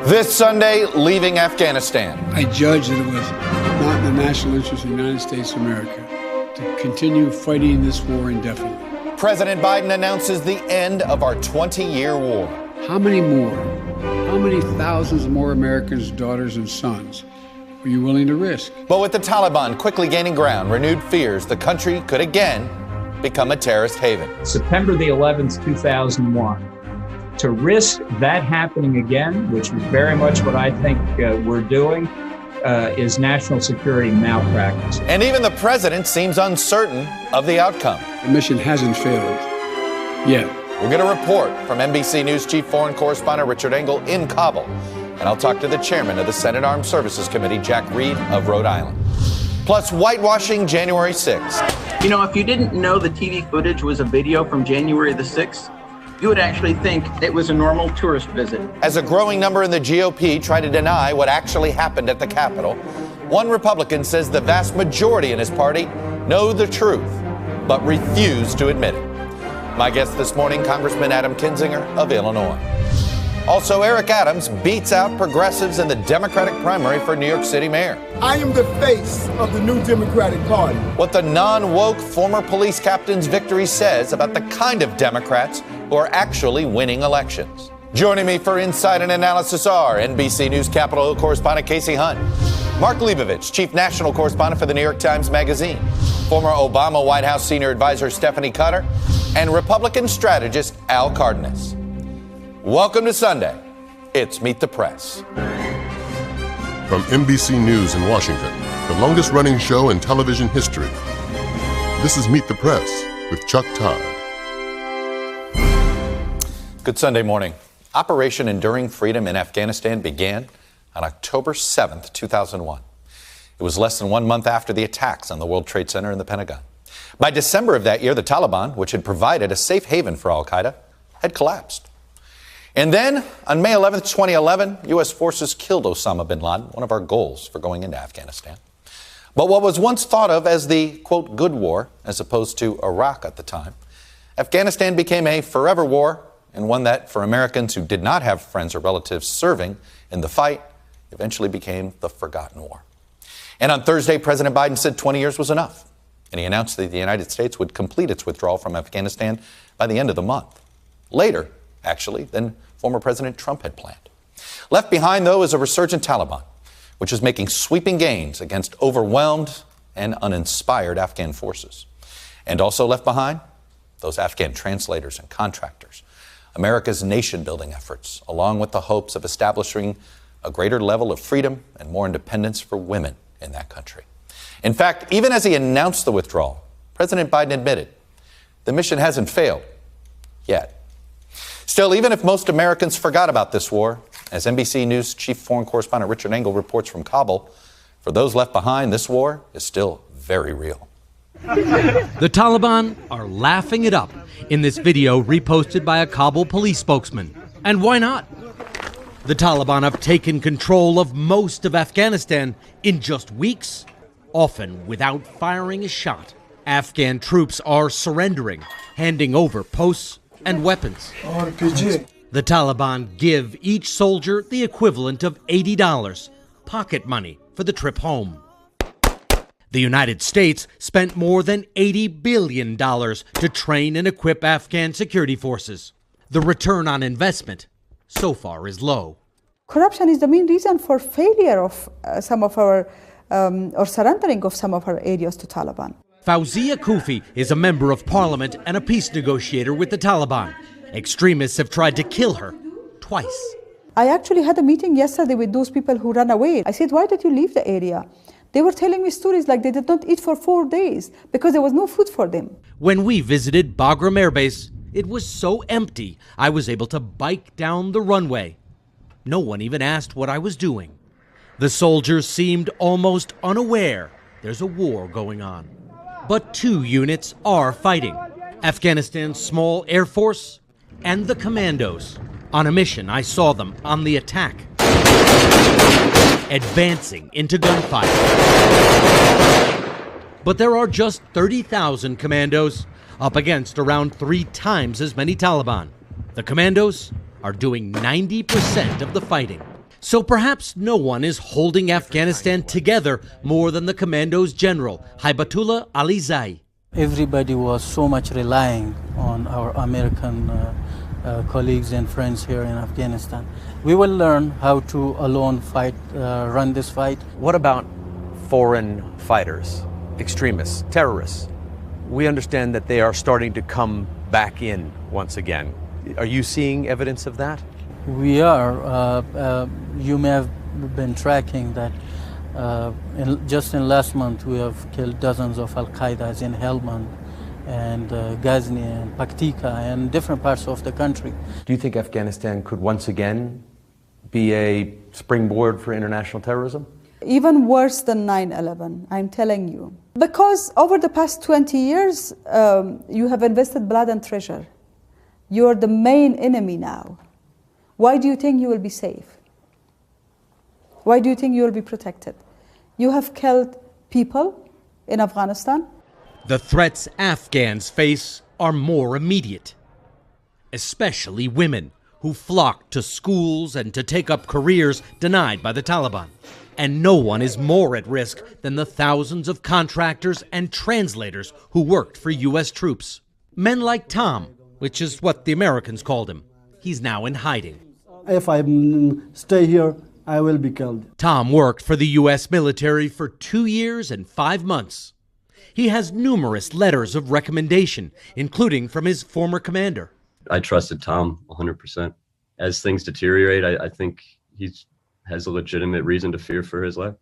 This Sunday, leaving Afghanistan. I judge that it was not in the national interest of the United States of America to continue fighting this war indefinitely. President Biden announces the end of our 20-year war. How many thousands more Americans' daughters and sons are you willing to risk? But with the Taliban quickly gaining ground, renewed fears the country could again become a terrorist haven. September the 11th, 2001. To risk that happening again, which is very much what I think we're doing, is national security malpractice. And even the president seems uncertain of the outcome. The mission hasn't failed yet. We'll get a report from NBC News Chief Foreign Correspondent Richard Engel in Kabul. And I'll talk to the chairman of the Senate Armed Services Committee, Jack Reed of Rhode Island. Plus, whitewashing January 6th. You know, if you didn't know the TV footage was a video from January the 6th, you would actually think it was a normal tourist visit. As a growing number in the GOP try to deny what actually happened at the Capitol, one Republican says the vast majority in his party know the truth, but refuse to admit it. My guest this morning, Congressman Adam Kinzinger of Illinois. Also, Eric Adams beats out progressives in the Democratic primary for New York City mayor. I am the face of the new Democratic Party. What the non-woke former police captain's victory says about the kind of Democrats who are actually winning elections. Joining me for insight and analysis are NBC News Capitol Hill correspondent Kasie Hunt, Mark Leibovich, chief national correspondent for the New York Times Magazine, former Obama White House senior advisor Stephanie Cutter, and Republican strategist Al Cardenas. Welcome to Sunday. It's Meet the Press. From NBC News in Washington, the longest-running show in television history, this is Meet the Press with Chuck Todd. Good Sunday morning. Operation Enduring Freedom in Afghanistan began on October 7th, 2001. It was less than 1 month after the attacks on the World Trade Center and the Pentagon. By December of that year, the Taliban, which had provided a safe haven for al-Qaeda, had collapsed. And then, on May 11th, 2011, U.S. forces killed Osama bin Laden, one of our goals for going into Afghanistan. But what was once thought of as the, quote, good war, as opposed to Iraq at the time, Afghanistan became a forever war, and one that, for Americans who did not have friends or relatives serving in the fight, eventually became the forgotten war. And on Thursday, President Biden said 20 years was enough, and he announced that the United States would complete its withdrawal from Afghanistan by the end of the month. Later, actually, than former President Trump had planned. Left behind, though, is a resurgent Taliban, which is making sweeping gains against overwhelmed and uninspired Afghan forces. And also left behind, those Afghan translators and contractors, America's nation-building efforts, along with the hopes of establishing a greater level of freedom and more independence for women in that country. In fact, even as he announced the withdrawal, President Biden admitted the mission hasn't failed yet. Still, even if most Americans forgot about this war, as NBC News chief foreign correspondent Richard Engel reports from Kabul, for those left behind, this war is still very real. The Taliban are laughing it up in this video reposted by a Kabul police spokesman. And why not? The Taliban have taken control of most of Afghanistan in just weeks, often without firing a shot. Afghan troops are surrendering, handing over posts and weapons. The Taliban give each soldier the equivalent of $80, pocket money for the trip home. The United States spent more than $80 billion to train and equip Afghan security forces. The return on investment so far is low. Corruption is the main reason for failure of some of our, or surrendering of some of our areas to Taliban. Fawzia Kufi is a member of parliament and a peace negotiator with the Taliban. Extremists have tried to kill her twice. I actually had a meeting yesterday with those people who ran away. I said, why did you leave the area? They were telling me stories like they did not eat for 4 days because there was no food for them. When we visited Bagram Air Base, it was so empty I was able to bike down the runway. No one even asked what I was doing. The soldiers seemed almost unaware there's a war going on. But 2 units are fighting. Afghanistan's small air force and the commandos. On a mission, I saw them on the attack, advancing into gunfire. But there are just 30,000 commandos up against around 3 times as many Taliban. The commandos are doing 90% of the fighting. So perhaps no one is holding Afghanistan together more than the commando's general, Hibatullah Alizai. Everybody was so much relying on our American colleagues and friends here in Afghanistan. We will learn how to alone fight, run this fight. What about foreign fighters, extremists, terrorists? We understand that they are starting to come back in once again. Are you seeing evidence of that? We are. You may have been tracking that just in last month we have killed dozens of Al-Qaedas in Helmand and Ghazni and Paktika and different parts of the country. Do you think Afghanistan could once again be a springboard for international terrorism? Even worse than 9/11, I'm telling you. Because over the past 20 years, you have invested blood and treasure. You're the main enemy now. Why do you think you will be safe? Why do you think you will be protected? You have killed people in Afghanistan. The threats Afghans face are more immediate, especially women who flock to schools and to take up careers denied by the Taliban. And no one is more at risk than the thousands of contractors and translators who worked for U.S. troops. Men like Tom, which is what the Americans called him. He's now in hiding. If I stay here, I will be killed. Tom worked for the U.S. military for 2 years and 5 months. He has numerous letters of recommendation, including from his former commander. I trusted Tom 100%. As things deteriorate, I think he's has a legitimate reason to fear for his life.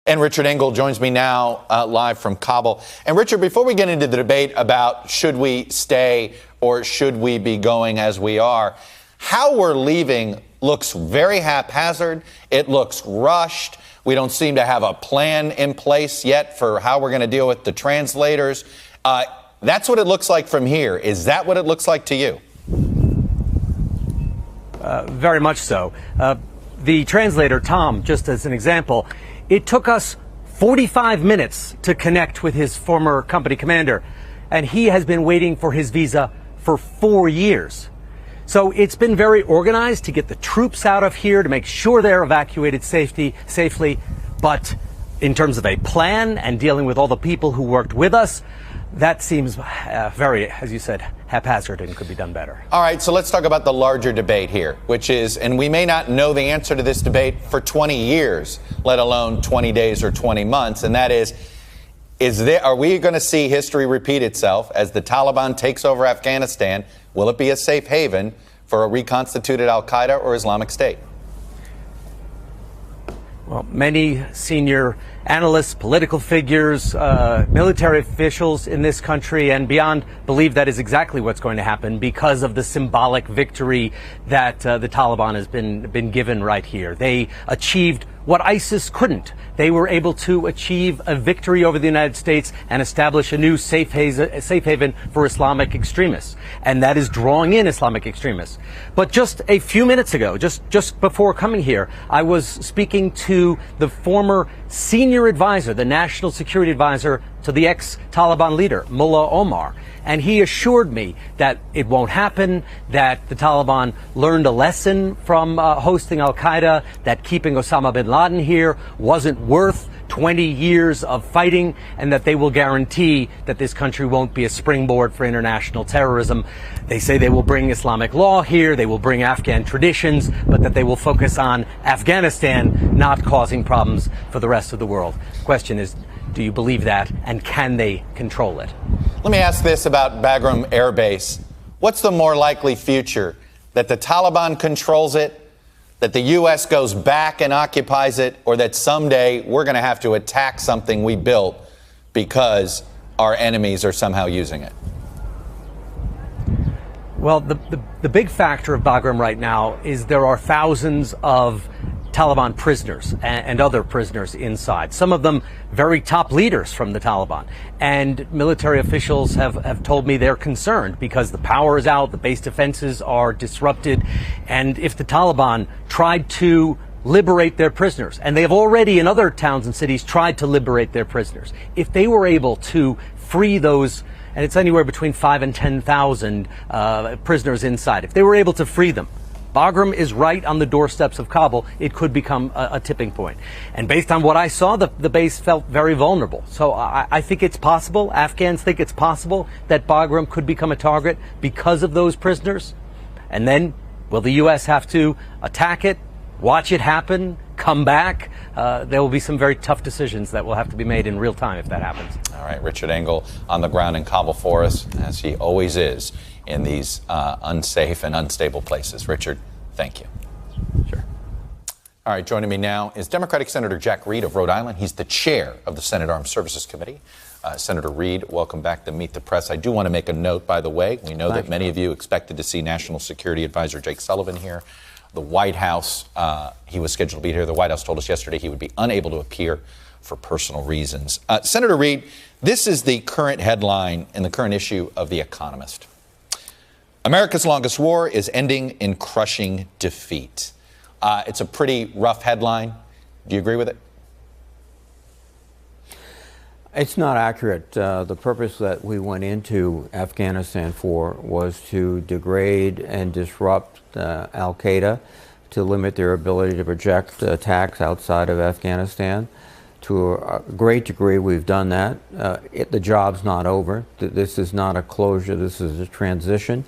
And Richard Engel joins me now live from Kabul. And Richard, before we get into the debate about should we stay or should we be going as we are, how we're leaving looks very haphazard. It looks rushed. We don't seem to have a plan in place yet for how we're going to deal with the translators. That's what it looks like from here. Is that what it looks like to you? Very much so. The translator, Tom, just as an example, it took us 45 minutes to connect with his former company commander, and he has been waiting for his visa for 4 years. So it's been very organized to get the troops out of here, to make sure they're evacuated safely. But in terms of a plan and dealing with all the people who worked with us, that seems very, as you said, haphazard and could be done better. All right, so let's talk about the larger debate here, which is, and we may not know the answer to this debate for 20 years, let alone 20 days or 20 months, and that is are we going to see history repeat itself as the Taliban takes over Afghanistan? Will it be a safe haven for a reconstituted Al-Qaeda or Islamic State? Well, many senior analysts, political figures, military officials in this country and beyond believe that is exactly what's going to happen because of the symbolic victory that the Taliban has been given right here. They achieved what ISIS couldn't. They were able to achieve a victory over the United States and establish a new safe haven for Islamic extremists. And that is drawing in Islamic extremists. But just a few minutes ago, just before coming here, I was speaking to the former senior advisor, the national security advisor to the ex-Taliban leader, Mullah Omar. And he assured me that it won't happen, that the Taliban learned a lesson from hosting Al-Qaeda, that keeping Osama bin Laden here wasn't worth 20 years of fighting, and that they will guarantee that this country won't be a springboard for international terrorism. They say they will bring Islamic law here, they will bring Afghan traditions, but that they will focus on Afghanistan, not causing problems for the rest of the world. The question is, do you believe that, and can they control it? Let me ask this about Bagram Air Base. What's the more likely future? That the Taliban controls it, that the U.S. goes back and occupies it, or that someday we're going to have to attack something we built because our enemies are somehow using it? Well, the big factor of Bagram right now is there are thousands of Taliban prisoners and other prisoners inside, some of them very top leaders from the Taliban. And military officials have told me they're concerned because the power is out, the base defenses are disrupted, and if the Taliban tried to liberate their prisoners, and they have already in other towns and cities tried to liberate their prisoners, if they were able to free those, and it's anywhere between 5,000 and 10,000 prisoners inside, if they were able to free them, Bagram is right on the doorsteps of Kabul, it could become a tipping point. And based on what I saw, the base felt very vulnerable. So I think it's possible, Afghans think it's possible, that Bagram could become a target because of those prisoners. And then will the U.S. have to attack it, watch it happen, come back? There will be some very tough decisions that will have to be made in real time if that happens. All right, Richard Engel on the ground in Kabul for us, as he always is in these unsafe and unstable places. Richard, thank you. Sure. All right, joining me now is Democratic Senator Jack Reed of Rhode Island. He's the chair of the Senate Armed Services Committee. Senator Reed, welcome back to Meet the Press. I do want to make a note, by the way. We know that many of you expected to see National Security Advisor Jake Sullivan here. The White House, he was scheduled to be here. The White House told us yesterday he would be unable to appear for personal reasons. Senator Reed, this is the current headline in the current issue of The Economist. America's longest war is ending in crushing defeat. It's a pretty rough headline. Do you agree with it? It's not accurate. The purpose that we went into Afghanistan for was to degrade and disrupt al-Qaeda, to limit their ability to project attacks outside of Afghanistan. To a great degree, we've done that. The job's not over. This is not a closure. This is a transition.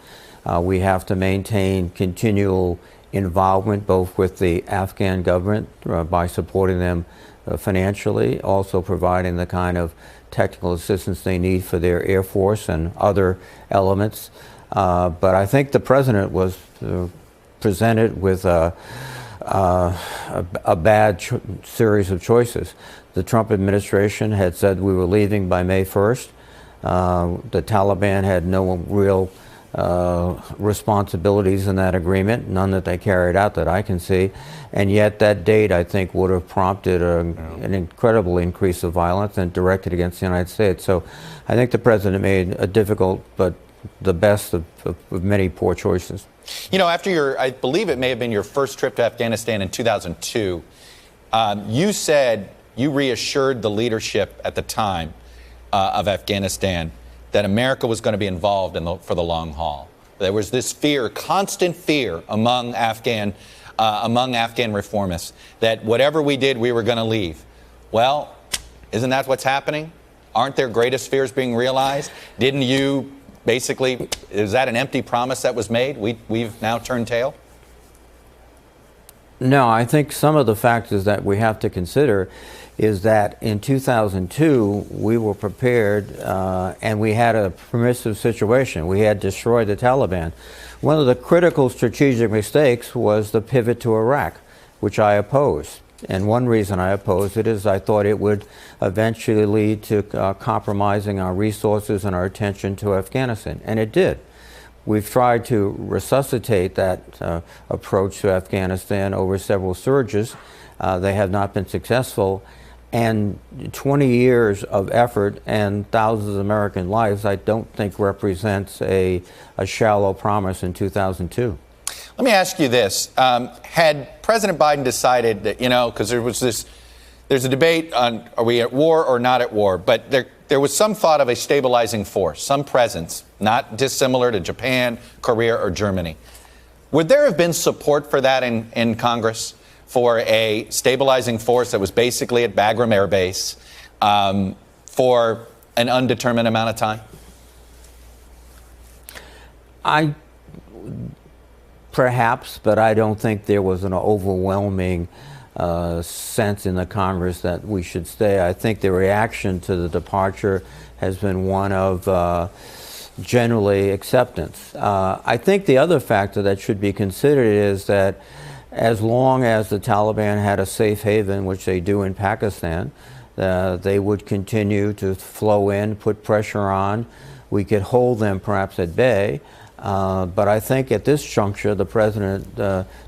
We have to maintain continual involvement both with the Afghan government by supporting them financially, also providing the kind of technical assistance they need for their Air Force and other elements. But I think the president was presented with a bad series of choices. The Trump administration had said we were leaving by May 1st. The Taliban had no real responsibilities in that agreement, none that they carried out that I can see, and yet that date I think would have prompted an incredible increase of violence and directed against the United States. So I think the president made a difficult but the best of many poor choices. You know, after I believe it may have been your first trip to Afghanistan in 2002, you said you reassured the leadership at the time of Afghanistan that America was going to be involved for the long haul. There was this fear, constant fear among Afghan reformists that whatever we did, we were going to leave. Well, isn't that what's happening? Aren't their greatest fears being realized? Didn't you basically, is that an empty promise that was made? We've now turned tail? No, I think some of the factors that we have to consider is that in 2002, we were prepared and we had a permissive situation. We had destroyed the Taliban. One of the critical strategic mistakes was the pivot to Iraq, which I opposed. And one reason I opposed it is I thought it would eventually lead to compromising our resources and our attention to Afghanistan, and it did. We've tried to resuscitate that approach to Afghanistan over several surges. They have not been successful. And 20 years of effort and thousands of American lives, I don't think represents a shallow promise in 2002. Let me ask you this. Had President Biden decided that, because there's a debate on are we at war or not at war, but there was some thought of a stabilizing force, some presence, not dissimilar to Japan, Korea, or Germany. Would there have been support for that in Congress? For a stabilizing force that was basically at Bagram Air Base for an undetermined amount of time? Perhaps, but I don't think there was an overwhelming sense in the Congress that we should stay. I think the reaction to the departure has been one of generally acceptance. I think the other factor that should be considered is that as long as the Taliban had a safe haven, which they do in Pakistan, they would continue to flow in, put pressure on. We could hold them perhaps at bay. But I think at this juncture, the president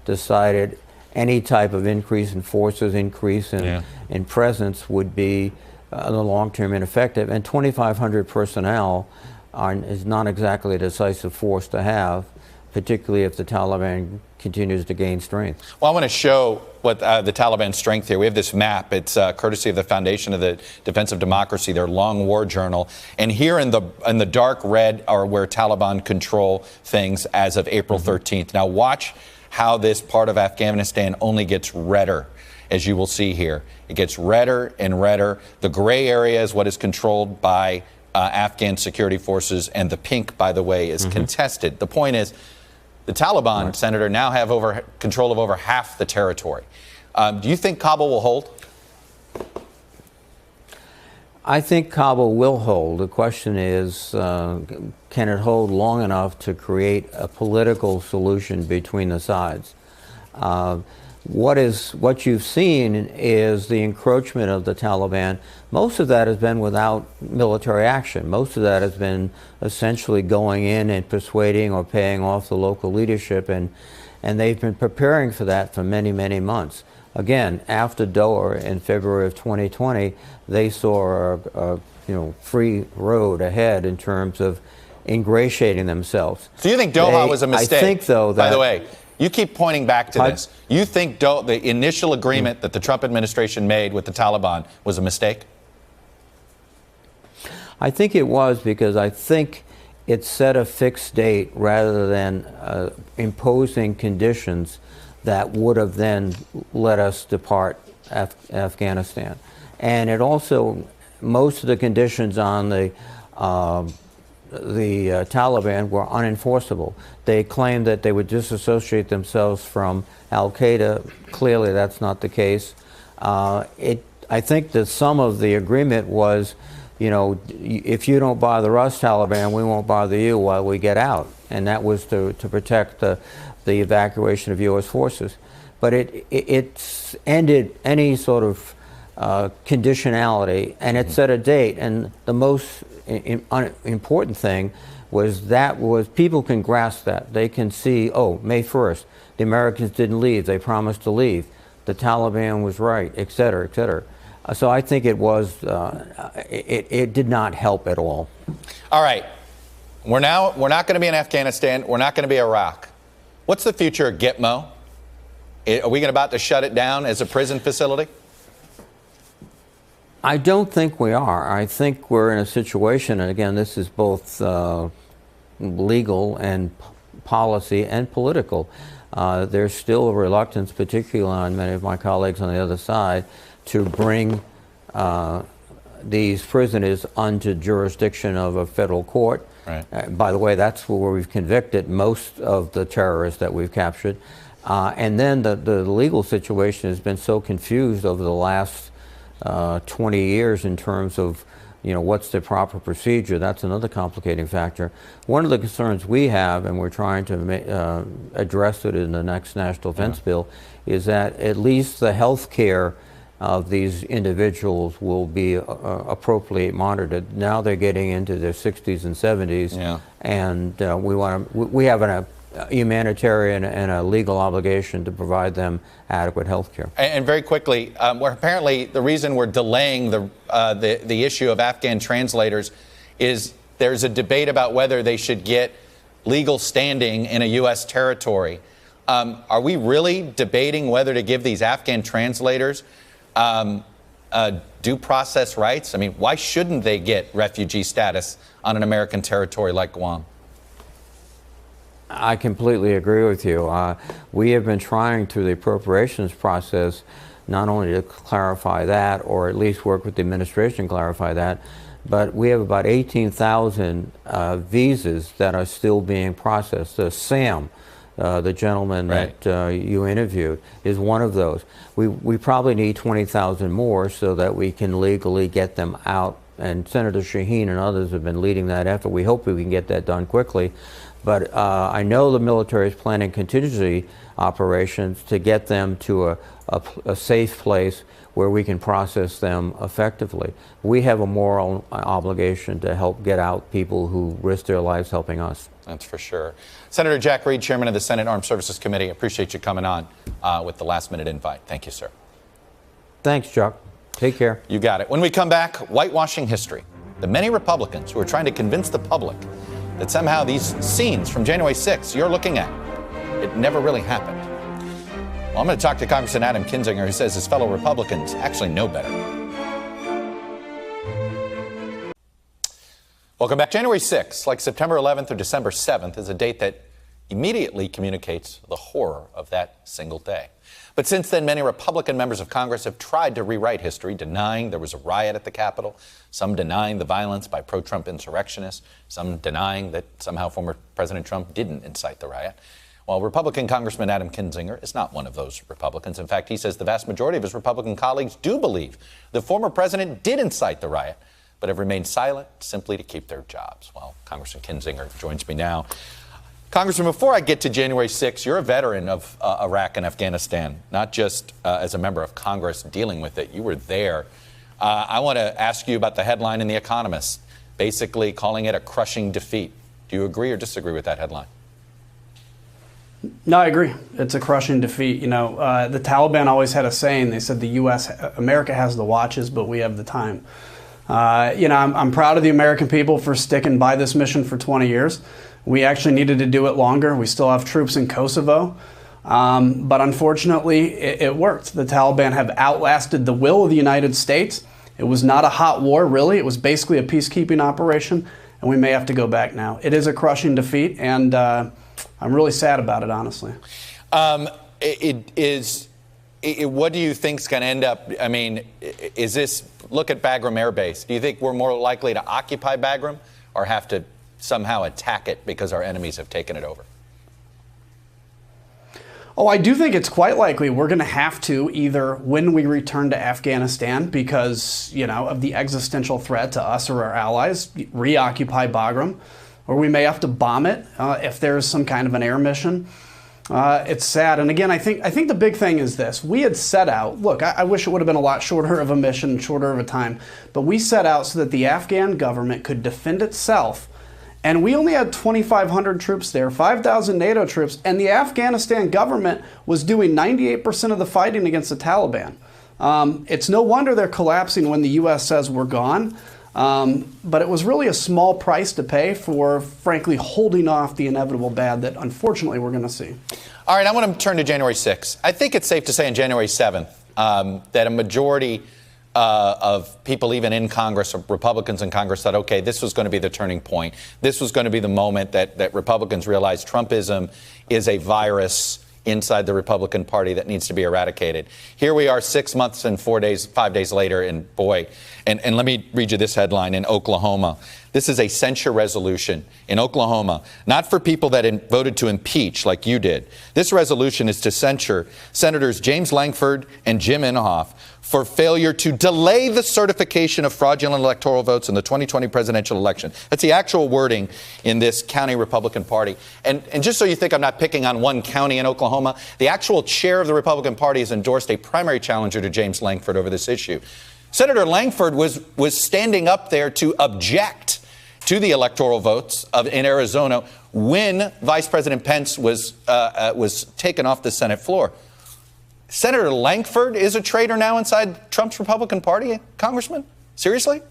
decided any type of increase in forces, increase in presence would be in the long term ineffective. And 2,500 personnel is not exactly a decisive force to have, particularly if the Taliban continues to gain strength. Well, I want to show what the Taliban's strength here. We have this map. It's courtesy of the Foundation of the Defense of Democracy, their long war journal. And here in the dark red are where Taliban control things as of April 13th. Now watch how this part of Afghanistan only gets redder, as you will see here. It gets redder and redder. The gray area is what is controlled by Afghan security forces, and the pink, by the way, is contested. The point is, the Taliban, Senator, now have control of over half the territory. Do you think Kabul will hold? I think Kabul will hold. The question is, can it hold long enough to create a political solution between the sides? What you've seen is the encroachment of the Taliban. Most of that has been without military action. Most of that has been essentially going in and persuading or paying off the local leadership, and they've been preparing for that for many, many months. Again, after Doha in February of 2020, they saw a free road ahead in terms of ingratiating themselves. So you think Doha was a mistake? I think, though, that... By the way, you keep pointing back to this. You think the initial agreement that the Trump administration made with the Taliban was a mistake? I think it was, because I think it set a fixed date rather than imposing conditions that would have then let us depart Afghanistan. And it also, most of the conditions on the Taliban were unenforceable. They claimed that they would disassociate themselves from al-Qaeda. Clearly, that's not the case. I think that some of the agreement was, if you don't bother us, Taliban, we won't bother you while we get out. And that was to protect the evacuation of U.S. forces. But it ended any sort of conditionality, and it set a date. And the most important thing was people can grasp that. They can see, oh, May 1st, the Americans didn't leave. They promised to leave. The Taliban was right, et cetera, et cetera. So I think it was, it did not help at all. All right. We're not going to be in Afghanistan. We're not going to be Iraq. What's the future of Gitmo? Are we about to shut it down as a prison facility? I don't think we are. I think we're in a situation, and again, this is both legal and policy and political. There's still a reluctance, particularly on many of my colleagues on the other side, to bring these prisoners under jurisdiction of a federal court. Right. By the way, that's where we've convicted most of the terrorists that we've captured. And then the legal situation has been so confused over the last 20 years in terms of, what's the proper procedure. That's another complicating factor. One of the concerns we have, and we're trying to address it in the next National Defense Bill, is that at least the health care of these individuals will be appropriately monitored. Now they're getting into their 60s and 70s, and we have a humanitarian and a legal obligation to provide them adequate health care. And very quickly, apparently the reason we're delaying the issue of Afghan translators is there's a debate about whether they should get legal standing in a U.S. territory. Are we really debating whether to give these Afghan translators due process rights? I mean, why shouldn't they get refugee status on an American territory like Guam? I completely agree with you. We have been trying through the appropriations process not only to clarify that, or at least work with the administration to clarify that, but we have about 18,000 visas that are still being processed. Sam, the gentleman that you interviewed, is one of those. We probably need 20,000 more so that we can legally get them out, and Senator Shaheen and others have been leading that effort. We hope we can get that done quickly. But I know the military is planning contingency operations to get them to a safe place where we can process them effectively. We have a moral obligation to help get out people who risk their lives helping us. That's for sure. Senator Jack Reed, Chairman of the Senate Armed Services Committee, appreciate you coming on with the last-minute invite. Thank you, sir. Thanks, Chuck. Take care. You got it. When we come back, whitewashing history. The many Republicans who are trying to convince the public that somehow these scenes from January 6th you're looking at, it never really happened. Well, I'm going to talk to Congressman Adam Kinzinger, who says his fellow Republicans actually know better. Welcome back. January 6th, like September 11th or December 7th, is a date that immediately communicates the horror of that single day. But since then, many Republican members of Congress have tried to rewrite history, denying there was a riot at the Capitol, some denying the violence by pro-Trump insurrectionists, some denying that somehow former President Trump didn't incite the riot. While Republican Congressman Adam Kinzinger is not one of those Republicans. In fact, he says the vast majority of his Republican colleagues do believe the former president did incite the riot, but have remained silent simply to keep their jobs. Well, Congressman Kinzinger joins me now. Congressman, before I get to January 6th, you're a veteran of Iraq and Afghanistan, not just as a member of Congress dealing with it. You were there. I want to ask you about the headline in The Economist, basically calling it a crushing defeat. Do you agree or disagree with that headline? No, I agree. It's a crushing defeat. You know, the Taliban always had a saying. They said America has the watches, but we have the time. You know, I'm proud of the American people for sticking by this mission for 20 years. We actually needed to do it longer. We still have troops in Kosovo. But unfortunately, it worked. The Taliban have outlasted the will of the United States. It was not a hot war, really. It was basically a peacekeeping operation, and we may have to go back now. It is a crushing defeat, and I'm really sad about it, honestly. What do you think is going to end up? I mean, is this, look at Bagram Air Base. Do you think we're more likely to occupy Bagram or have to somehow attack it because our enemies have taken it over? Oh, I do think it's quite likely we're going to have to, either when we return to Afghanistan because, you know, of the existential threat to us or our allies, reoccupy Bagram, or we may have to bomb it if there's some kind of an air mission. It's sad. And again, I think the big thing is this. We had set out, look, I wish it would have been a lot shorter of a mission, shorter of a time, but we set out so that the Afghan government could defend itself. And we only had 2,500 troops there, 5,000 NATO troops, and the Afghanistan government was doing 98% of the fighting against the Taliban. It's no wonder they're collapsing when the U.S. says we're gone. But it was really a small price to pay for, frankly, holding off the inevitable bad that, unfortunately, we're going to see. All right, I want to turn to January 6th. I think it's safe to say on January 7th that a majority of people, even in Congress, of Republicans in Congress, thought, okay, this was going to be the turning point. This was going to be the moment that Republicans realized Trumpism is a virus inside the Republican Party that needs to be eradicated. Here we are 6 months and 5 days later, and boy, and let me read you this headline in Oklahoma. This is a censure resolution in Oklahoma, not for people that voted to impeach like you did. This resolution is to censure Senators James Lankford and Jim Inhofe for failure to delay the certification of fraudulent electoral votes in the 2020 presidential election. That's the actual wording in this county Republican Party. And just so you think I'm not picking on one county in Oklahoma, the actual chair of the Republican Party has endorsed a primary challenger to James Lankford over this issue. Senator Lankford was standing up there to object to the electoral votes in Arizona when Vice President Pence was taken off the Senate floor. Senator Lankford is a traitor now inside Trump's Republican Party, Congressman? Seriously?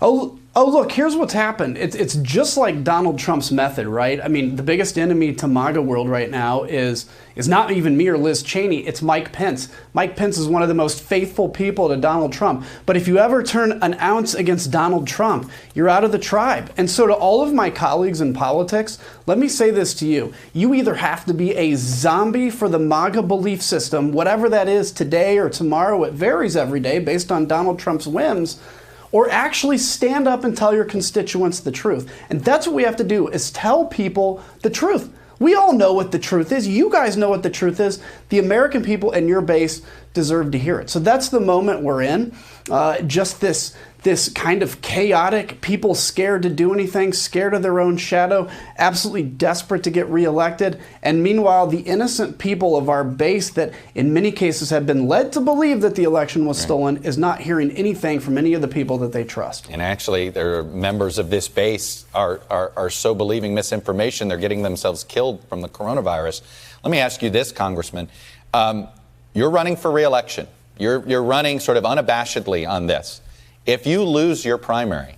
Oh, look, here's what's happened. It's just like Donald Trump's method, right? I mean, the biggest enemy to MAGA world right now is not even me or Liz Cheney. It's Mike Pence. Mike Pence is one of the most faithful people to Donald Trump. But if you ever turn an ounce against Donald Trump, you're out of the tribe. And so to all of my colleagues in politics, let me say this to you. You either have to be a zombie for the MAGA belief system, whatever that is today or tomorrow, it varies every day based on Donald Trump's whims, or actually stand up and tell your constituents the truth. And that's what we have to do, is tell people the truth. We all know what the truth is. You guys know what the truth is. The American people and your base deserve to hear it. So that's the moment we're in. Just this kind of chaotic, people scared to do anything, scared of their own shadow, absolutely desperate to get reelected. And meanwhile, the innocent people of our base that in many cases have been led to believe that the election was stolen is not hearing anything from any of the people that they trust. And actually, there are members of this base are so believing misinformation, they're getting themselves killed from the coronavirus. Let me ask you this, Congressman. You're running for re-election. You're running sort of unabashedly on this. If you lose your primary,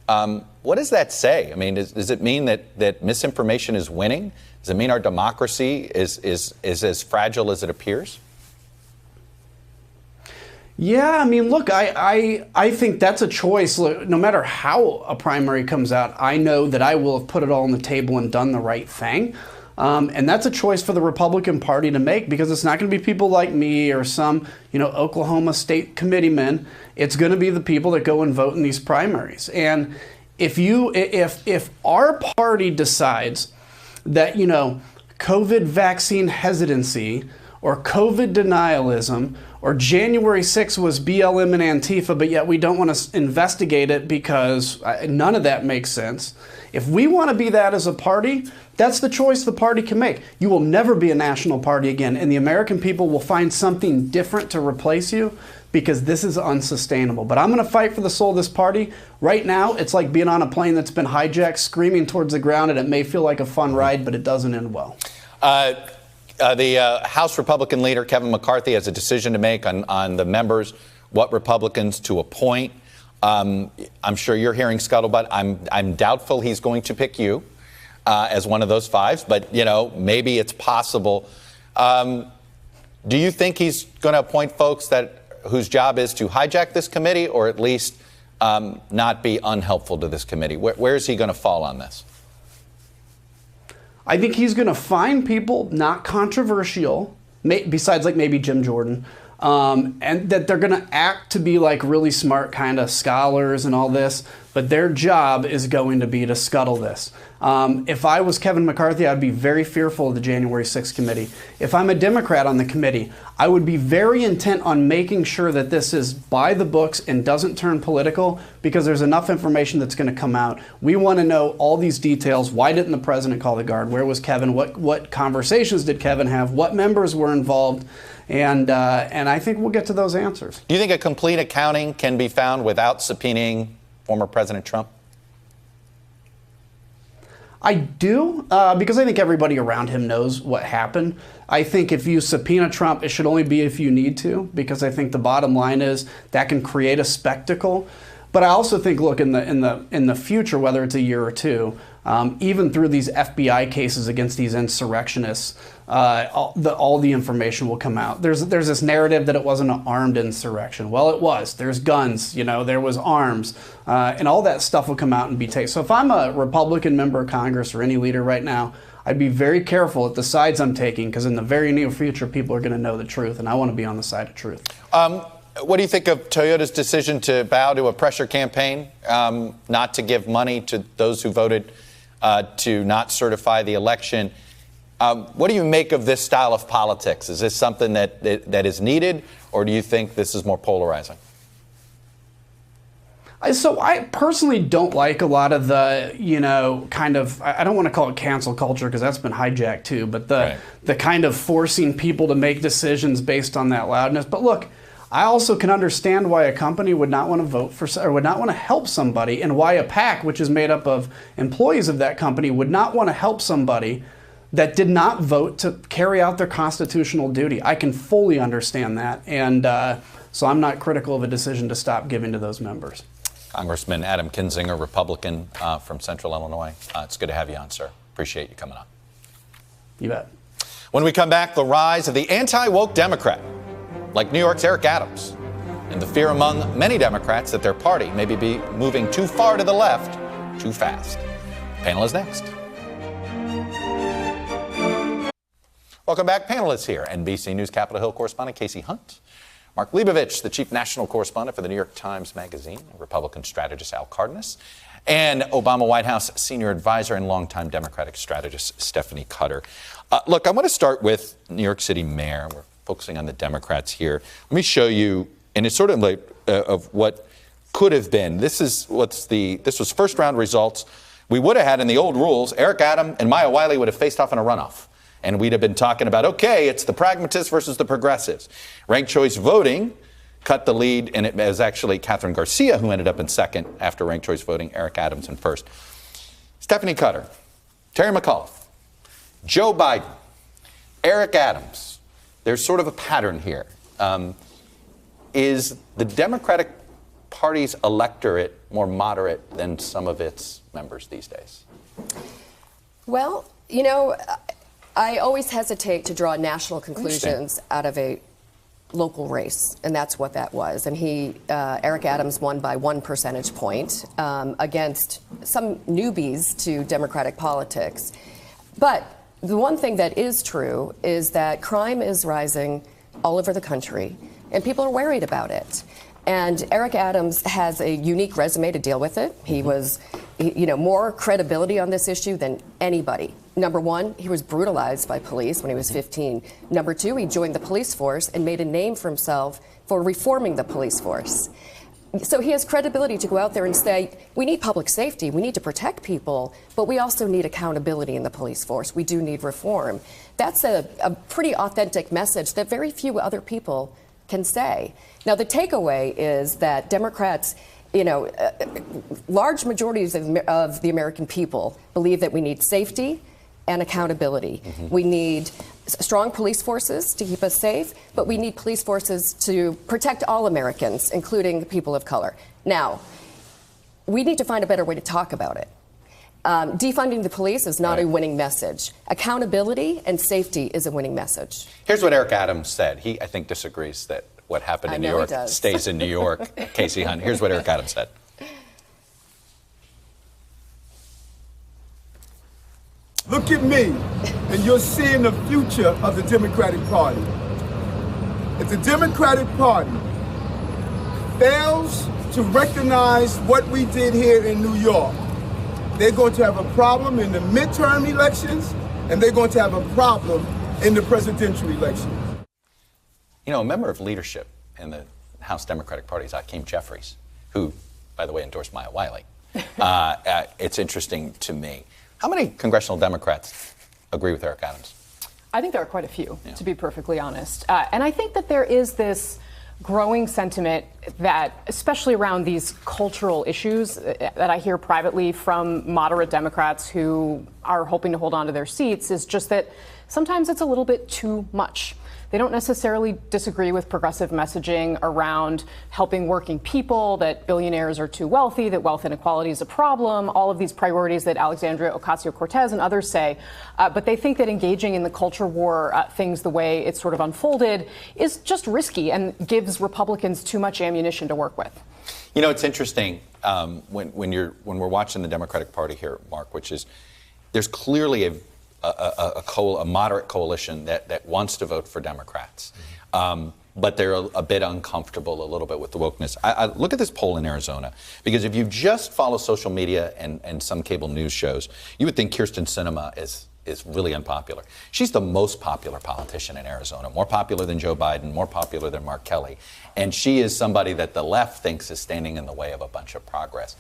what does that say? I mean, does it mean that misinformation is winning? Does it mean our democracy is as fragile as it appears? Yeah, I mean, look, I think that's a choice. Look, no matter how a primary comes out, I know that I will have put it all on the table and done the right thing. And that's a choice for the Republican Party to make, because it's not going to be people like me or some, Oklahoma state committeemen. It's going to be the people that go and vote in these primaries. And if our party decides that, COVID vaccine hesitancy or COVID denialism or January 6th was BLM and Antifa, but yet we don't want to investigate it because none of that makes sense. If we want to be that as a party, that's the choice the party can make. You will never be a national party again, and the American people will find something different to replace you, because this is unsustainable. But I'm going to fight for the soul of this party. Right now, it's like being on a plane that's been hijacked, screaming towards the ground, and it may feel like a fun ride, but it doesn't end well. The House Republican leader, Kevin McCarthy, has a decision to make on the members, what Republicans to appoint. I'm sure you're hearing scuttlebutt. I'm doubtful he's going to pick you as one of those fives, but, maybe it's possible. Do you think he's going to appoint folks whose job is to hijack this committee, or at least not be unhelpful to this committee? Where is he going to fall on this? I think he's going to find people not controversial, besides like maybe Jim Jordan, and that they're going to act to be like really smart kind of scholars and all this, but their job is going to be to scuttle this. If I was Kevin McCarthy, I'd be very fearful of the January 6th committee. If I'm a Democrat on the committee, I would be very intent on making sure that this is by the books and doesn't turn political, because there's enough information that's going to come out. We want to know all these details. Why didn't the president call the guard? Where was Kevin? What conversations did Kevin have? What members were involved? And I think we'll get to those answers. Do you think a complete accounting can be found without subpoenaing former President Trump? I do, because I think everybody around him knows what happened. I think if you subpoena Trump, it should only be if you need to, because I think the bottom line is that can create a spectacle. But I also think, look, in the future, whether it's a year or two, even through these FBI cases against these insurrectionists, all the information will come out. There's this narrative that it wasn't an armed insurrection. Well, it was. There's guns, there was arms, and all that stuff will come out and be taken. So if I'm a Republican member of Congress or any leader right now, I'd be very careful at the sides I'm taking, because in the very near future, people are going to know the truth, and I want to be on the side of truth. What do you think of Toyota's decision to bow to a pressure campaign, not to give money to those who voted to not certify the election? What do you make of this style of politics? Is this something that is needed, or do you think this is more polarizing? So I personally don't like a lot of the, I don't want to call it cancel culture, because that's been hijacked too, but the kind of forcing people to make decisions based on that loudness. But look, I also can understand why a company would not want to vote for, or would not want to help somebody, and why a PAC, which is made up of employees of that company, would not want to help somebody that did not vote to carry out their constitutional duty. I can fully understand that, and so I'm not critical of a decision to stop giving to those members. Congressman Adam Kinzinger, Republican from Central Illinois. It's good to have you on, sir. Appreciate you coming on. You bet. When we come back, the rise of the anti-woke Democrat, like New York's Eric Adams, and the fear among many Democrats that their party may be moving too far to the left too fast. Panel is next. Welcome back. Panelists here. NBC News Capitol Hill correspondent Kasie Hunt, Mark Leibovich, the chief national correspondent for the New York Times Magazine, Republican strategist Al Cardenas, and Obama White House senior advisor and longtime Democratic strategist Stephanie Cutter. Look, I want to start with New York City Mayor. We're focusing on the Democrats here. Let me show you, and it's sort of like of what could have been. This was first round results. We would have had in the old rules, Eric Adams and Maya Wiley would have faced off in a runoff. And we'd have been talking about, okay, it's the pragmatists versus the progressives. Ranked choice voting cut the lead, and it was actually Catherine Garcia who ended up in second after ranked choice voting, Eric Adams in first. Stephanie Cutter, Terry McAuliffe, Joe Biden, Eric Adams. There's sort of a pattern here. Is the Democratic Party's electorate more moderate than some of its members these days? Well, I always hesitate to draw national conclusions out of a local race, and that's what that was. And Eric Adams won by 1 percentage point against some newbies to Democratic politics. But the one thing that is true is that crime is rising all over the country, and people are worried about it. And Eric Adams has a unique resume to deal with it. He was, more credibility on this issue than anybody. Number one, he was brutalized by police when he was 15. Number two, he joined the police force and made a name for himself for reforming the police force. So he has credibility to go out there and say, we need public safety, we need to protect people, but we also need accountability in the police force. We do need reform. That's a pretty authentic message that very few other people can say. Now, the takeaway is that Democrats, large majorities of the American people believe that we need safety and accountability. We need strong police forces to keep us safe, but we need police forces to protect all Americans, including people of color. Now, we need to find a better way to talk about it. Defunding the police is not a winning message. Accountability and safety is a winning message. Here's what Eric Adams said. He, I think, disagrees that what happened in New York stays in New York. Kasie Hunt, here's what Eric Adams said. Look at me, and you're seeing the future of the Democratic Party. If the Democratic Party fails to recognize what we did here in New York, they're going to have a problem in the midterm elections, and they're going to have a problem in the presidential election. A member of leadership in the House Democratic Party is Hakeem Jeffries, who, by the way, endorsed Maya Wiley. It's interesting to me. How many congressional Democrats agree with Eric Adams? I think there are quite a few, to be perfectly honest. And I think that there is this growing sentiment that, especially around these cultural issues that I hear privately from moderate Democrats who are hoping to hold on to their seats, is just that sometimes it's a little bit too much. They don't necessarily disagree with progressive messaging around helping working people, that billionaires are too wealthy, that wealth inequality is a problem, all of these priorities that Alexandria Ocasio-Cortez and others say. But they think that engaging in the culture war, things the way it's sort of unfolded, is just risky and gives Republicans too much ammunition to work with. It's interesting when we're watching the Democratic Party here, Mark, which is there's clearly a moderate coalition that wants to vote for Democrats. But they're a bit uncomfortable a little bit with the wokeness. I look at this poll in Arizona, because if you just follow social media and some cable news shows, you would think Kyrsten Sinema is really unpopular. She's the most popular politician in Arizona, more popular than Joe Biden, more popular than Mark Kelly. And she is somebody that the left thinks is standing in the way of a bunch of progress.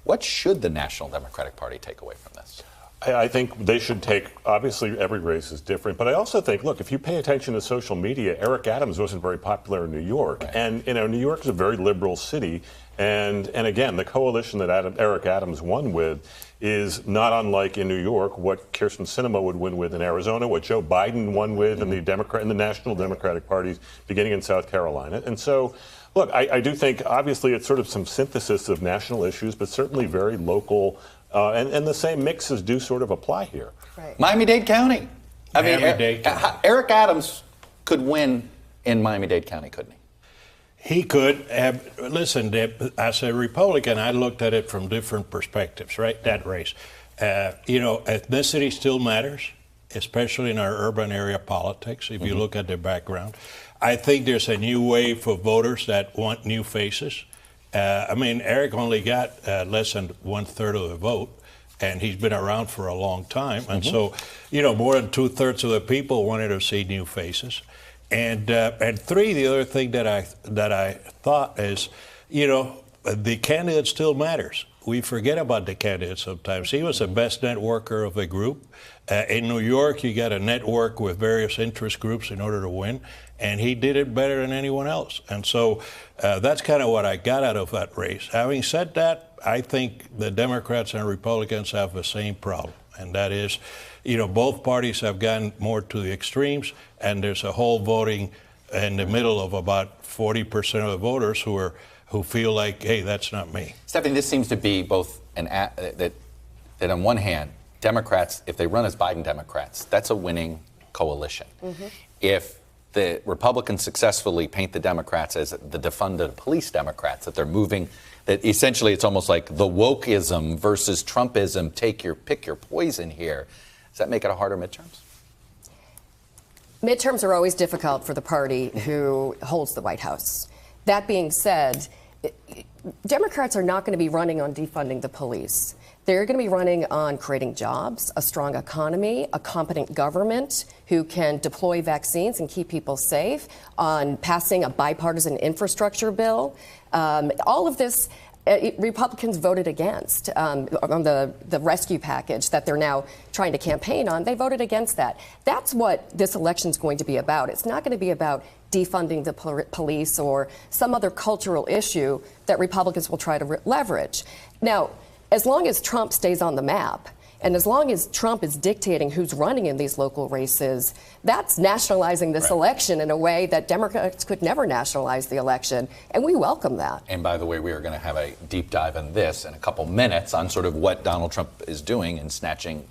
What should the National Democratic Party take away from this? I think they should take, obviously every race is different, but I also think, look, if you pay attention to social media, Eric Adams wasn't very popular in New York. Right. And, New York is a very liberal city. And again, the coalition that Eric Adams won with is not unlike in New York what Kyrsten Sinema would win with in Arizona, what Joe Biden won with in the National Democratic Parties beginning in South Carolina. And so, look, I do think, obviously, it's sort of some synthesis of national issues, but certainly very local. And the same mixes do sort of apply here. Right. Miami-Dade County. Eric Adams could win in Miami-Dade County, couldn't he? He could. Listen, as a Republican, I looked at it from different perspectives, right? That race. Ethnicity still matters, especially in our urban area politics, if you look at the background. I think there's a new wave of voters that want new faces. Eric only got less than 1/3 of the vote, and he's been around for a long time. And so, more than 2/3 of the people wanted to see new faces. And three, the other thing that I thought is, the candidate still matters. We forget about the candidate sometimes. He was the best networker of the group. In New York, you got to network with various interest groups in order to win, and he did it better than anyone else. And so that's kind of what I got out of that race. Having said that, I think the Democrats and Republicans have the same problem, and that is, both parties have gotten more to the extremes, and there's a whole voting in the middle of about 40% of the voters who feel like, hey, that's not me. Stephanie, this seems to be both that on one hand, Democrats, if they run as Biden Democrats, that's a winning coalition. If the Republicans successfully paint the Democrats as the defunded police Democrats, that they're moving, that essentially it's almost like the wokeism versus Trumpism, pick your poison here. Does that make it a harder midterms? Midterms are always difficult for the party who holds the White House. That being said, Democrats are not going to be running on defunding the police. They're going to be running on creating jobs, a strong economy, a competent government who can deploy vaccines and keep people safe, on passing a bipartisan infrastructure bill. All of this, Republicans voted against on the rescue package that they're now trying to campaign on. They voted against that. That's what this election is going to be about. It's not going to be about defunding the police or some other cultural issue that Republicans will try to leverage. Now, as long as Trump stays on the map, and as long as Trump is dictating who's running in these local races, that's nationalizing this election in a way that Democrats could never nationalize the election, and we welcome that. And by the way, we are going to have a deep dive in this in a couple minutes on sort of what Donald Trump is doing in snatching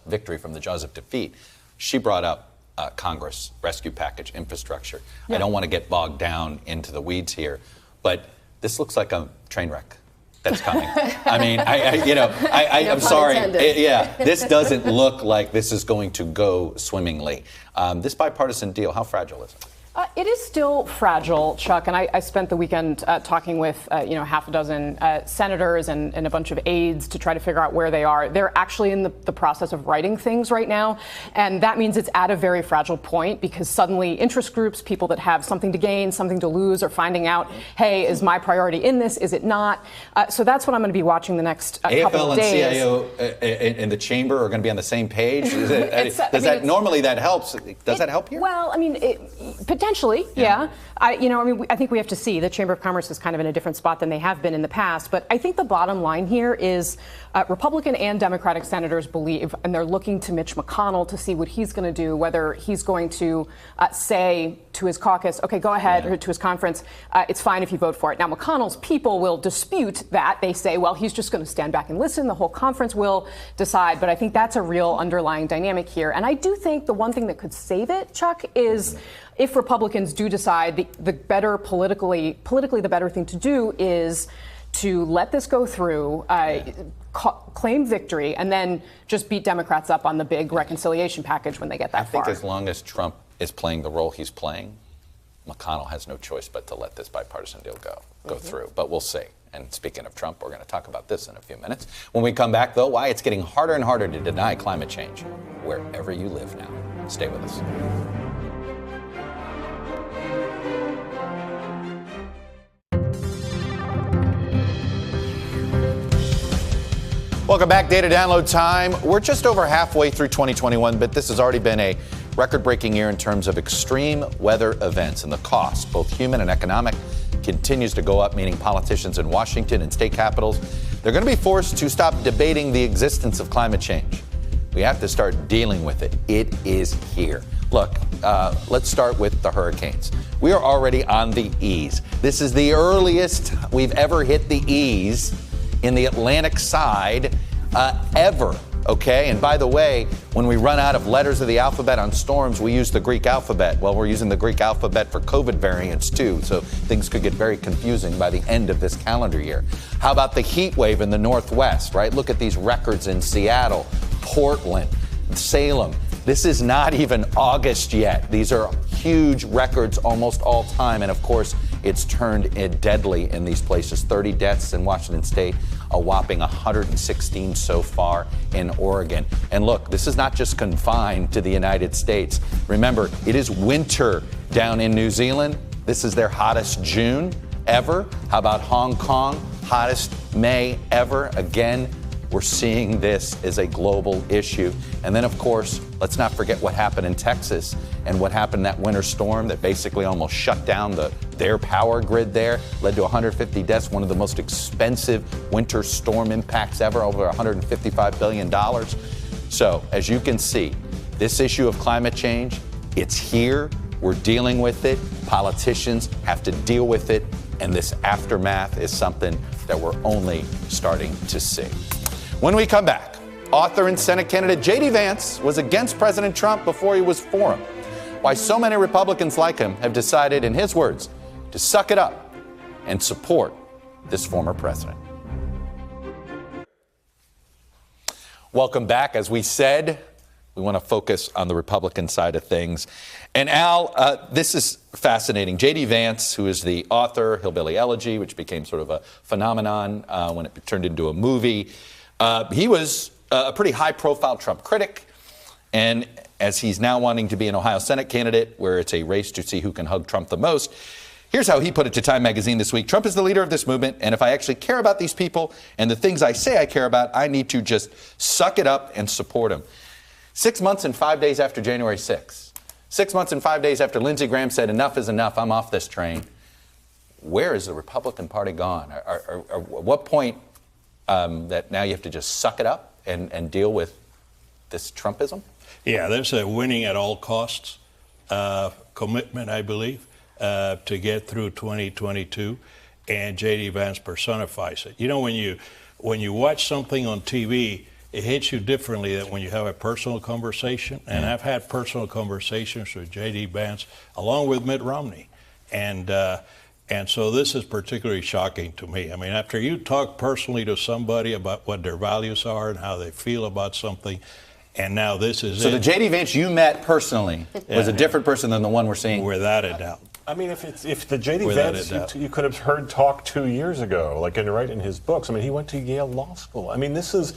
victory from the jaws of defeat. She brought up Congress, rescue package, infrastructure. Yeah. I don't want to get bogged down into the weeds here, but this looks like a train wreck that's coming. I mean, I'm sorry. This doesn't look like this is going to go swimmingly. This bipartisan deal, how fragile is it? It is still fragile, Chuck, and I spent the weekend talking with half a dozen senators and a bunch of aides to try to figure out where they are. They're actually in the process of writing things right now, and that means it's at a very fragile point because suddenly interest groups, people that have something to gain, something to lose, are finding out, hey, is my priority in this? Is it not? So that's what I'm going to be watching the next couple of days. AFL and CIO in the chamber are going to be on the same page? Normally that helps. Does that help here? Well, I mean, potentially, yeah. I think we have to see. The Chamber of Commerce is kind of in a different spot than they have been in the past. But I think the bottom line here is Republican and Democratic senators believe, and they're looking to Mitch McConnell to see what he's going to do, whether he's going to say to his caucus, okay, go ahead, or to his conference, it's fine if you vote for it. Now, McConnell's people will dispute that. They say, well, he's just going to stand back and listen. The whole conference will decide. But I think that's a real underlying dynamic here. And I do think the one thing that could save it, Chuck, is if Republicans do decide the better politically the better thing to do is to let this go through, claim victory, and then just beat Democrats up on the big reconciliation package when they get that far. I think as long as Trump is playing the role he's playing, McConnell has no choice but to let this bipartisan deal go through. But we'll see. And speaking of Trump, we're going to talk about this in a few minutes. When we come back, though, why it's getting harder and harder to deny climate change wherever you live now. Stay with us. Welcome back. Data download time. We're just over halfway through 2021, but this has already been a record-breaking year in terms of extreme weather events, and the cost, both human and economic, continues to go up, meaning politicians in Washington and state capitals, they're going to be forced to stop debating the existence of climate change. We have to start dealing with it. It is here. Look, let's start with the hurricanes. We are already on the E's. This is the earliest we've ever hit the E's in the Atlantic side ever, okay? And by the way, when we run out of letters of the alphabet on storms, we use the Greek alphabet. Well, we're using the Greek alphabet for COVID variants too, so things could get very confusing by the end of this calendar year. How about the heat wave in the Northwest, right? Look at these records in Seattle, Portland, Salem. This is not even August yet. These are huge records almost all time. And of course, it's turned deadly in these places. 30 deaths in Washington State, a whopping 116 so far in Oregon. And look, this is not just confined to the United States. Remember, it is winter down in New Zealand. This is their hottest June ever. How about Hong Kong? Hottest May ever. Again, we're seeing this as a global issue. And then, of course, let's not forget what happened in Texas and what happened in that winter storm that basically almost shut down their power grid there, led to 150 deaths, one of the most expensive winter storm impacts ever, over $155 billion. So, as you can see, this issue of climate change, it's here. We're dealing with it. Politicians have to deal with it. And this aftermath is something that we're only starting to see. When we come back, author and Senate candidate J.D. Vance was against President Trump before he was for him. why so many Republicans like him have decided, in his words, to suck it up and support this former president. Welcome back. As we said, we want to focus on the Republican side of things. And Al, this is fascinating. J.D. Vance, who is the author, Hillbilly Elegy, which became sort of a phenomenon when it turned into a movie, he was a pretty high-profile Trump critic. And as he's now wanting to be an Ohio Senate candidate, where it's a race to see who can hug Trump the most, here's how he put it to Time magazine this week. Trump is the leader of this movement, and if I actually care about these people and the things I say I care about, I need to just suck it up and support him. 6 months and 5 days after January 6th, 6 months and 5 days after Lindsey Graham said, enough is enough, I'm off this train, where is the Republican Party gone? At what point that now you have to just suck it up and deal with this Trumpism? Yeah, there's a winning at all costs commitment, I believe, to get through 2022, and J.D. Vance personifies it. You know, when you watch something on TV, it hits you differently than when you have a personal conversation. And I've had personal conversations with J.D. Vance along with Mitt Romney, and so this is particularly shocking to me. I mean, after you talk personally to somebody about what their values are and how they feel about something, and now this is so the J.D. Vance you met personally was a different person than the one we're seeing. Without a doubt. I mean, if the J.D. Vance you could have heard talk 2 years ago, like in his books. I mean, he went to Yale Law School. I mean, this is,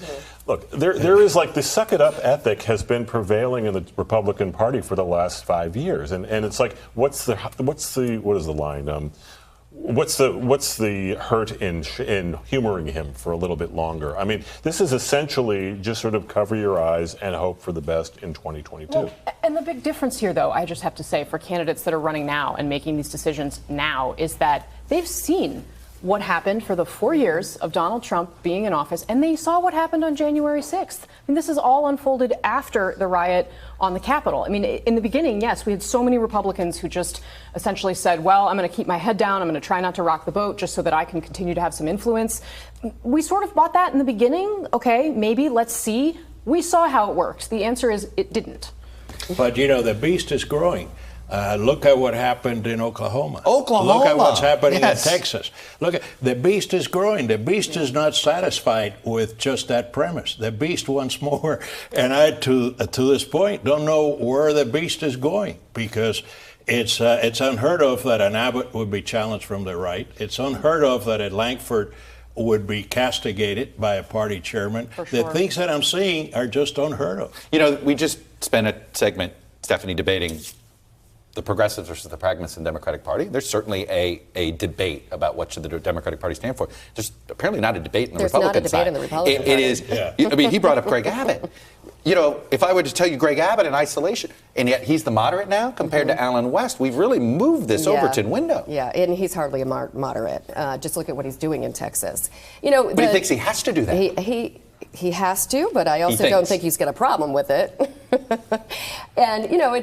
look, there is like the suck it up ethic has been prevailing in the Republican Party for the last 5 years, and it's like, what is the line? What's the hurt in humoring him for a little bit longer? I mean, this is essentially just sort of cover your eyes and hope for the best in 2022. Well, and the big difference here, though, I just have to say, for candidates that are running now and making these decisions now, is that they've seen what happened for the 4 years of Donald Trump being in office, and they saw what happened on January 6th. I mean, this is all unfolded after the riot on the Capitol. I mean, in the beginning, yes, we had so many Republicans who just essentially said, well, I'm going to keep my head down, I'm going to try not to rock the boat just so that I can continue to have some influence. We sort of bought that in the beginning. Okay, maybe, let's see. We saw how it worked. The answer is it didn't. But, you know, the beast is growing. Look at what happened in Oklahoma. Look at what's happening in Texas. Look at the beast is growing. The beast is not satisfied with just that premise. The beast wants more. And I, to this point, don't know where the beast is going, because it's unheard of that an Abbott would be challenged from the right. It's unheard of that a Lankford would be castigated by a party chairman. For sure. The things that I'm seeing are just unheard of. You know, we just spent a segment, Stephanie, debating the progressives versus the pragmatists in the Democratic Party. There's certainly a debate about what should the Democratic Party stand for. There's apparently not a debate in the Republican side. There's not a debate in the Republican Party. It is. I mean, he brought up Greg Abbott. You know, if I were to tell you Greg Abbott in isolation, and yet he's the moderate now compared to Alan West, we've really moved this Overton window. Yeah, and he's hardly a moderate. Just look at what he's doing in Texas. You know, but he thinks he has to do that. He has to, but I also don't think he's got a problem with it. And, you know,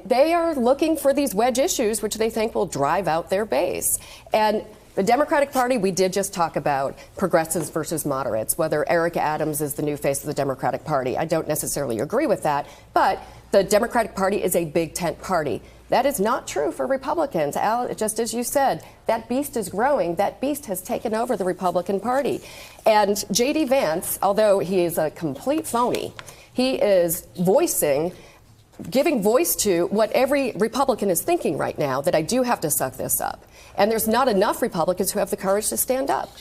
they are looking for these wedge issues, which they think will drive out their base. And the Democratic Party, we did just talk about progressives versus moderates, whether Eric Adams is the new face of the Democratic Party. I don't necessarily agree with that, but the Democratic Party is a big tent party. That is not true for Republicans. Al, just as you said, that beast is growing. That beast has taken over the Republican Party. And J.D. Vance, although he is a complete phony, he is giving voice to what every Republican is thinking right now, that I do have to suck this up. And there's not enough Republicans who have the courage to stand up.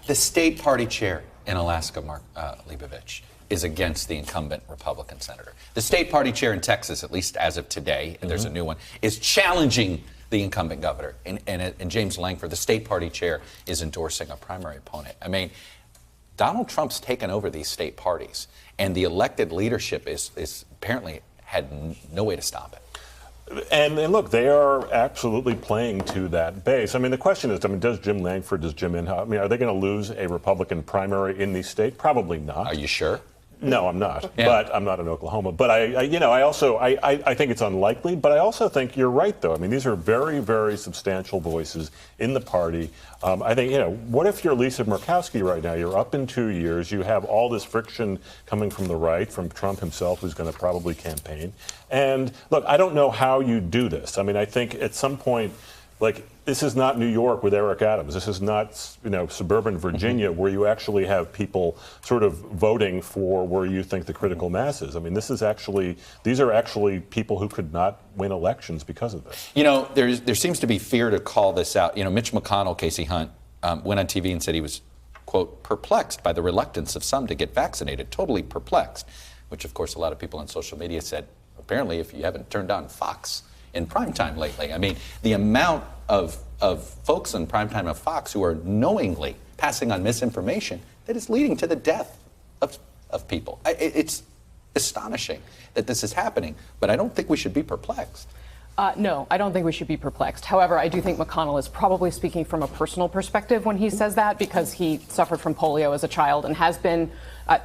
The state party chair in Alaska, Mark Leibovich, is against the incumbent Republican senator. The state party chair in Texas, at least as of today, and there's a new one, is challenging the incumbent governor. And James Lankford, the state party chair, is endorsing a primary opponent. I mean, Donald Trump's taken over these state parties, and the elected leadership is apparently had no way to stop it. And look, they are absolutely playing to that base. I mean, the question is, I mean, does Jim Lankford, does Jim Inhofe, I mean, are they going to lose a Republican primary in the state? Probably not. Are you sure? No, I'm not. Yeah. But I'm not in Oklahoma. But I think it's unlikely. But I also think you're right, though. I mean, these are very, very substantial voices in the party. I think, what if you're Lisa Murkowski right now? You're up in 2 years. You have all this friction coming from the right, from Trump himself, who's going to probably campaign. And look, I don't know how you do this. I mean, I think at some point, this is not New York with Eric Adams. This is not, suburban Virginia where you actually have people sort of voting for where you think the critical mass is. I mean, these are actually people who could not win elections because of this. There seems to be fear to call this out. Mitch McConnell, Kasie Hunt, went on TV and said he was, quote, perplexed by the reluctance of some to get vaccinated, totally perplexed, which of course a lot of people on social media said, apparently if you haven't turned on Fox in primetime lately. I mean, the amount of folks in primetime of Fox who are knowingly passing on misinformation that is leading to the death of people. It's astonishing that this is happening, but I don't think we should be perplexed. No, I don't think we should be perplexed. However, I do think McConnell is probably speaking from a personal perspective when he says that, because he suffered from polio as a child and has been,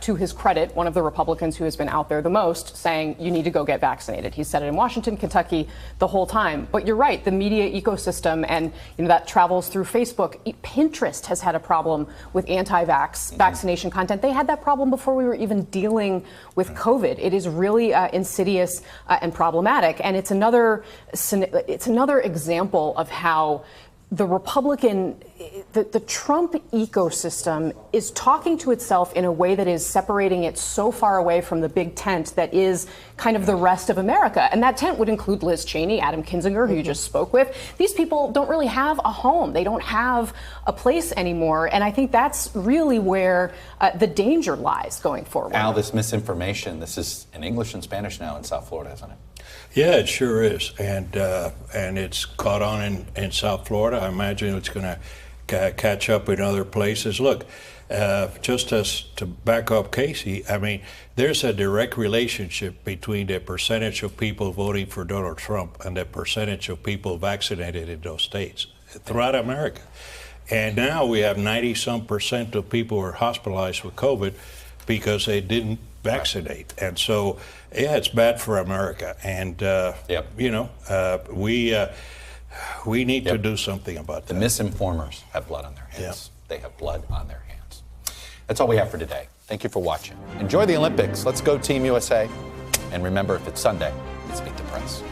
to his credit, one of the Republicans who has been out there the most saying you need to go get vaccinated. He said it in Washington, Kentucky the whole time. But you're right, the media ecosystem, and that travels through Facebook. Pinterest has had a problem with anti-vax vaccination content. They had that problem before we were even dealing with COVID. It is really insidious and problematic. And it's another example of how the the Trump ecosystem is talking to itself in a way that is separating it so far away from the big tent that is kind of the rest of America. And that tent would include Liz Cheney, Adam Kinzinger, who you just spoke with. These people don't really have a home. They don't have a place anymore. And I think that's really where the danger lies going forward. Al, this misinformation, this is in English and Spanish now in South Florida, isn't it? Yeah, it sure is, and it's caught on in South Florida. I imagine it's going to catch up in other places. Look, just to back up Kasie, I mean, there's a direct relationship between the percentage of people voting for Donald Trump and the percentage of people vaccinated in those states throughout America. And now we have 90-some% of people who are hospitalized with COVID because they didn't vaccinate. And so, yeah, it's bad for America. And, we need to do something about that. The misinformers have blood on their hands. They have blood on their hands. That's all we have for today. Thank you for watching. Enjoy the Olympics. Let's go Team USA. And remember, if it's Sunday, it's Meet the Press.